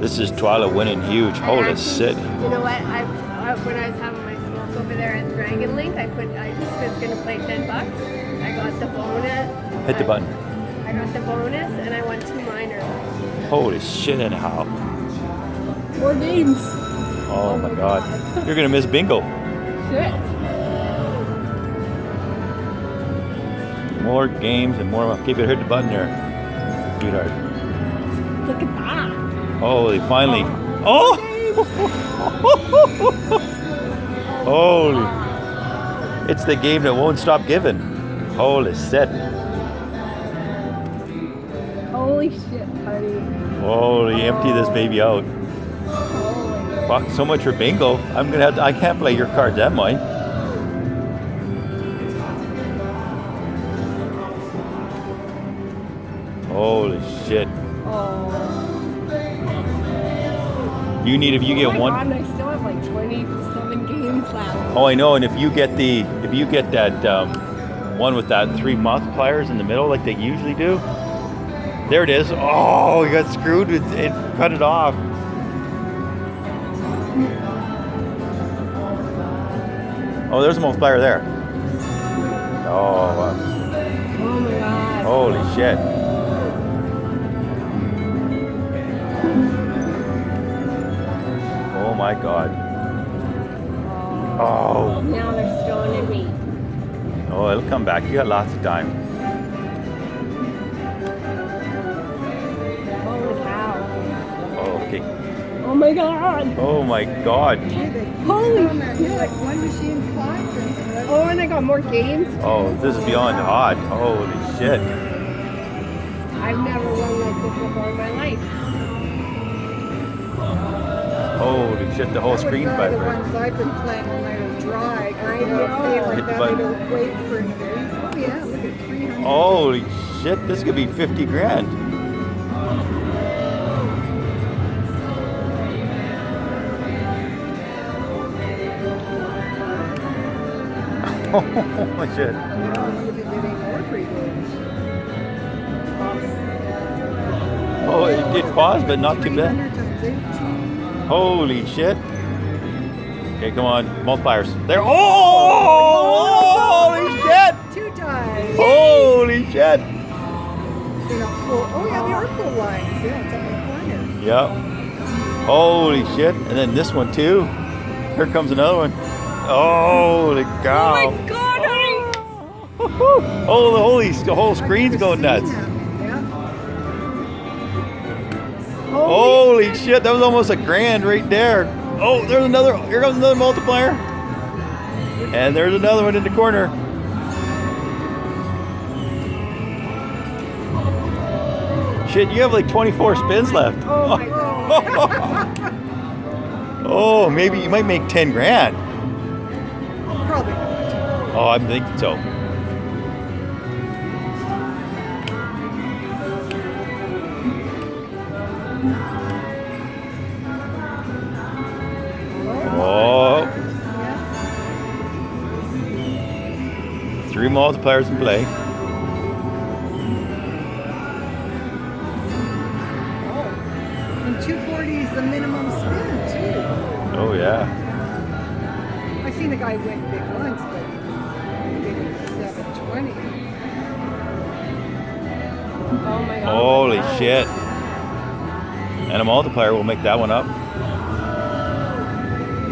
This is Twyla winning huge. Holy shit. You know what? When I was having my smoke over there at Dragon Link, I was going to play $10. I got the bonus. Hit the button. I got the bonus and I won 2 minors. Holy shit, anyhow. More games. Oh my god. You're gonna miss bingo. Shit. More games and more. Keep it, hit the button there, sweetheart. Look at that. Holy, finally. Oh! Holy. It's the game that won't stop giving. Holy shit. Holy shit, honey. Holy, empty this baby out. Fuck, so much for bingo. I can't play your cards, am I? Holy shit. Oh. You need, if you get one. God, I still have like 27 games left. Oh, I know. And if you get that one with that 3 multipliers in the middle, like they usually do, there it is. Oh, you got screwed with it. Cut it off. Oh, there's a multiplier there. Oh. Oh my god. Holy shit. Oh my god. Oh. Now they're stoning me. Oh, it'll come back. You got lots of time. Holy cow. Oh, okay. Oh my god. Oh my god. Holy shit. Like one machine clock. Oh, and I got more games. Oh, this is beyond hot. Holy shit. I've never won like this before in my life. Holy shit, the whole screen The vibrates. ones I've been playing when I was dry. I know. Hit the I button. don't wait for it. Oh yeah, look at 300. Holy shit, this could be 50 grand. Oh shit. I don't know if it did any more for you. Oh, it did pause, but not too 300 bad. times 18. Holy shit. Okay, come on. Multipliers. There. Oh! Holy shit! 2 times. Holy shit! They're not full. Oh yeah, they are full lines. Yeah, it's up in the corner. Yep. Holy shit. And then this one too. Here comes another one. Holy cow. Oh my god, honey. Oh, the whole screen's going nuts. Yeah. Holy shit, that was almost $1,000 right there. Oh, there's another, here comes another multiplier. And there's another one in the corner. Shit, you have like 24 spins left. Oh my god. Oh, maybe you might make 10 grand. Probably not. Oh, I'm thinking so. Oh. 3 multipliers in play. And 240 is the minimum spin too. Oh yeah. I've seen a guy win big once, but he did it 720. Oh my god. Holy shit. And a multiplier will make that one up.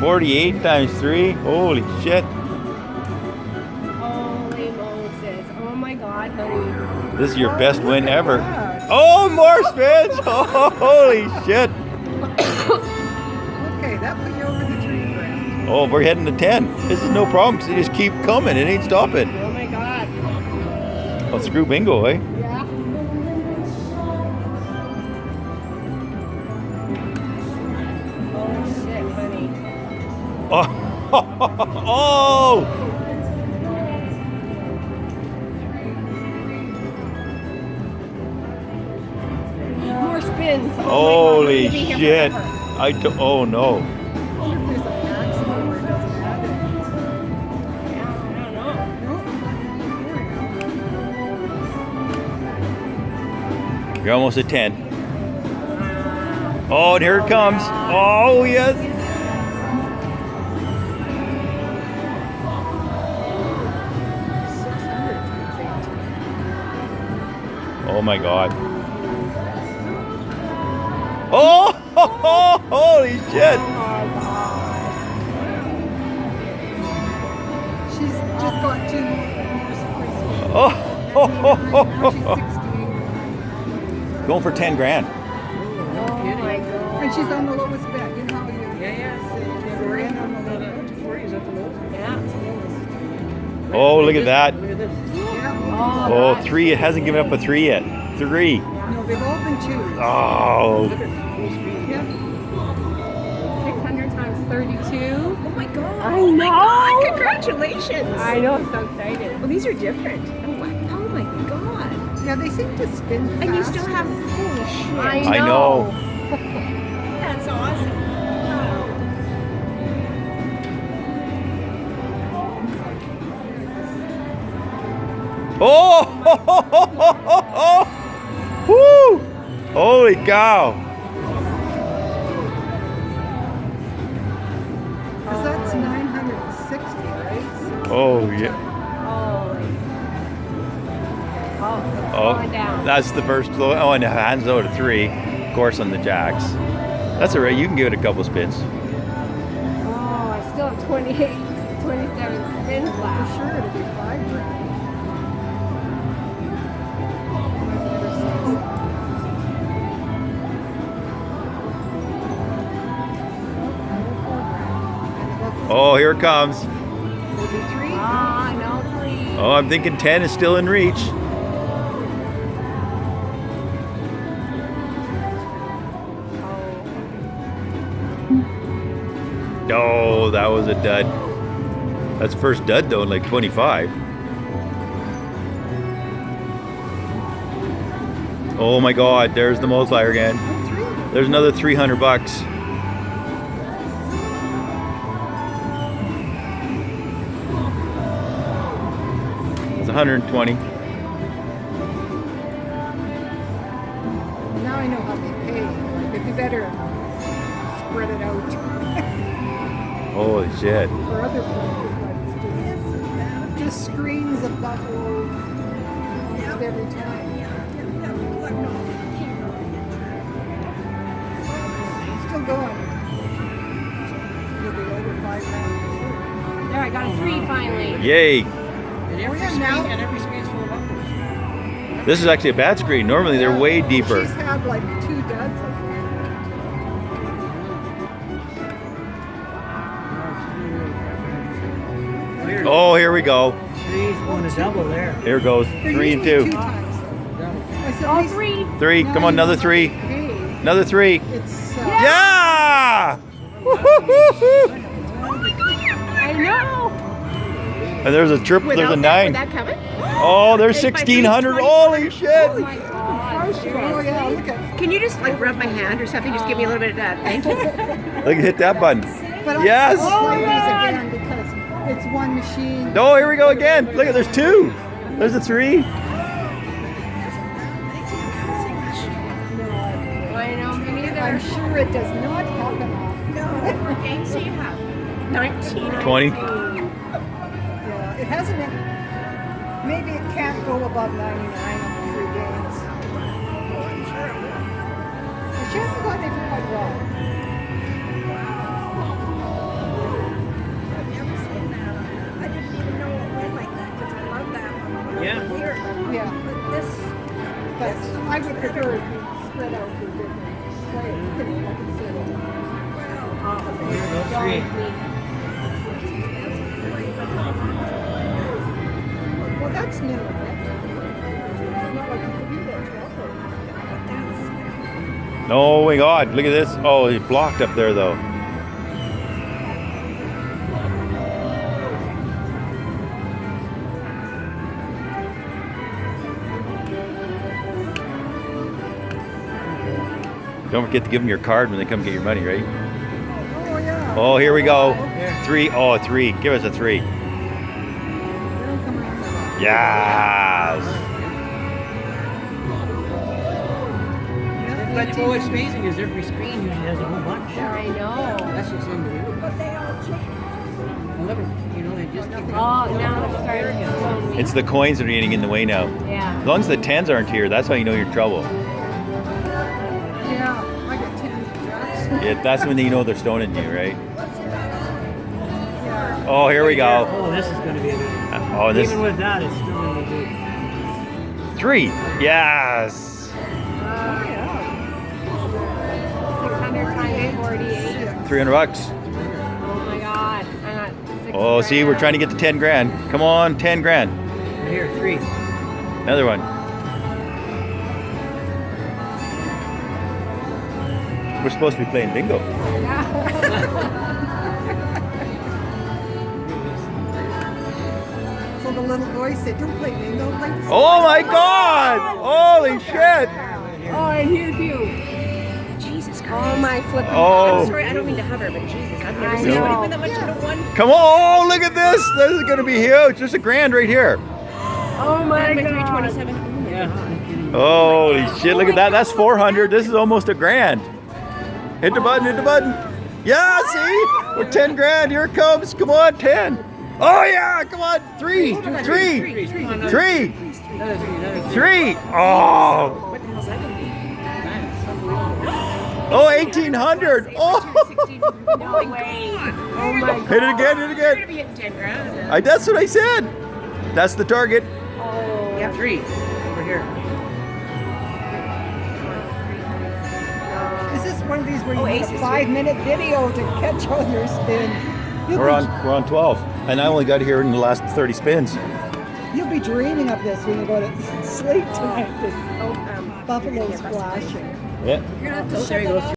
48 times 3. Holy shit. Holy Moses. Oh my god, honey. This is your best win ever. Oh, more spins. Oh, holy shit. Okay, that put you over the 3 grand. Oh, we're heading to 10. This is no problem because they just keep coming. It ain't stopping. Oh my god. Oh, screw bingo, eh? Yeah. Holy shit, honey. Oh, oh. More spins. Oh Holy my god. Maybe here shit. forever. Oh no. I wonder if there's a maximum where it doesn't have it. Yeah, I don't know. Nope. Here we go. You're almost at 10. Oh, and here it comes. Oh, yes. 600. Oh my God. Oh, holy shit. She's just got 2 more. Oh, Now she's 68. going for 10 grand. Oh my God. And she's on the lowest bet. You know how you Four end on the lowest bet? is that the lowest? Yeah. Oh, look at that. Look at this. Yeah. Oh, 3. It hasn't given up a 3 yet. 3. No, they've all been 2s. Oh. Look at full speed. Yeah. 600 times 32. Oh my god. I Oh my know. god. Congratulations. I know, I'm so excited. Well, these are different. Oh my god. Yeah, they seem to spin fast. And you still have, holy shit. I know. That's awesome. Oh! Woo! Holy cow! Because that's 960, right? Oh yeah. Oh, it's Oh, slowing down. that's the first. Oh, and hands low to 3, of course, on the jacks. That's all right. You can give it a couple spins. Oh, I still have 28, 27 spins For left. sure, it'll be 5 grand. Oh, here it comes. Maybe 3. Ah, no, please. Oh, I'm thinking 10 is still in reach. Oh, that was a dud. That's the first dud though in like 25. Oh my God, there's the multiplier again. There's another 300 bucks. It's 120. Now I know how they pay. Like, it'd be better spread it out Holy shit. for other places, but it's just screens of buffalo almost every time. Still going. You'll be over 5 grand. There, I got a 3 finally. Yay. And every yeah, screen, now- and every screen's full of uppers. This is actually a bad screen. Normally they're way deeper. She's had like 2 duds, I think. Oh, here we go. Three's going to double there. Here goes. They're 3 and usually 2. 2 times, though. Double. I said, at All least 3. 3. now Come on, you another know 3. how to pay. Another 3. It's Yeah! I know. And there's a triple. There's a 9. Without that coming? Oh, there's Eight by 1600. 3, Holy shit! Oh my God. oh yeah, look at. Can you just like rub my hand or something? Just give me a little bit of that. Thank you. Look, hit that button. But Yes! I play these again because it's one machine. Oh, here we go again. Look, there's 2. There's a 3. I know, me neither. I'm sure it does not happen often. What more games do you have? 19. 20. Yeah, it hasn't. Maybe it can't go above 99 on the 3 games. But she hasn't gone even quite well. I've never seen that. I didn't even know it went like that because I love that one. Yeah. Here. Yeah, But this. but I would prefer it be spread out for different players. You know, like instead of- Here goes 3. Well, that's new, right? It's not like you could do that, right? Oh my God, look at this. Oh, he blocked up there though. Don't forget to give them your card when they come get your money, right? Oh, yeah. Oh, here we go. Here. 3. Oh, a 3. Give us a 3. They don't come around that Yes. often. Yeah, But what's amazing is every screen usually has a whole bunch. I know. That's what's unbelievable. But they all change. They just keep Oh, now it's starting to slow me. It's the coins that are getting in the way now. Yeah. As long as the 10s aren't here, that's how you know you're in trouble. Yeah, I got 10 jacks. Yeah, that's when you know they're stoning you, right? Oh, here we go. Oh, this is going to be a good one. Oh, this Even with that, it's still going to be 3. Yes. 600 times 48. 300 bucks. Oh my god. I got 6 Oh, see, we're trying to get to 10 grand. Come on, 10 grand. right here, 3. Another one. We're supposed to be playing bingo. So the little voice said, don't play bingo, play Oh my God! Holy shit! Oh, and here's you. Jesus Christ. Oh my flipping. Oh. I'm sorry, I don't mean to hover, but Jesus, I've never I seen anybody know. win that much into one. Come on! Oh, look at this! This is going to be huge. There's a grand right here. Oh my By god. 327. Oh my Yeah. God. I'm kidding. Holy shit! Look at that. That's 400. This is almost a grand. Hit the button. Hit the button. Yeah. See? We're 10 grand. Here it comes. Come on, 10. Oh yeah! Come on. 3. 3. 3. Another 3. Another 3. 3. 3. Oh. What the hell's that going to be? That's unbelievable. Oh, 1800. Oh. No way. Oh my god. Hit it again. Hit it You're going to again. be hitting 10 grand. That's what I said. That's the target. Oh. Yeah, 3. Over here. Is this one of these where you Oh, need ace a is 5-minute video to catch all your spins? We're on 12, and I only got here in the last 30 spins. You'll be dreaming of this when you go to sleep tonight. This Oh, buffalo's flashing. Yeah. you're going to have to There shut you that go. off.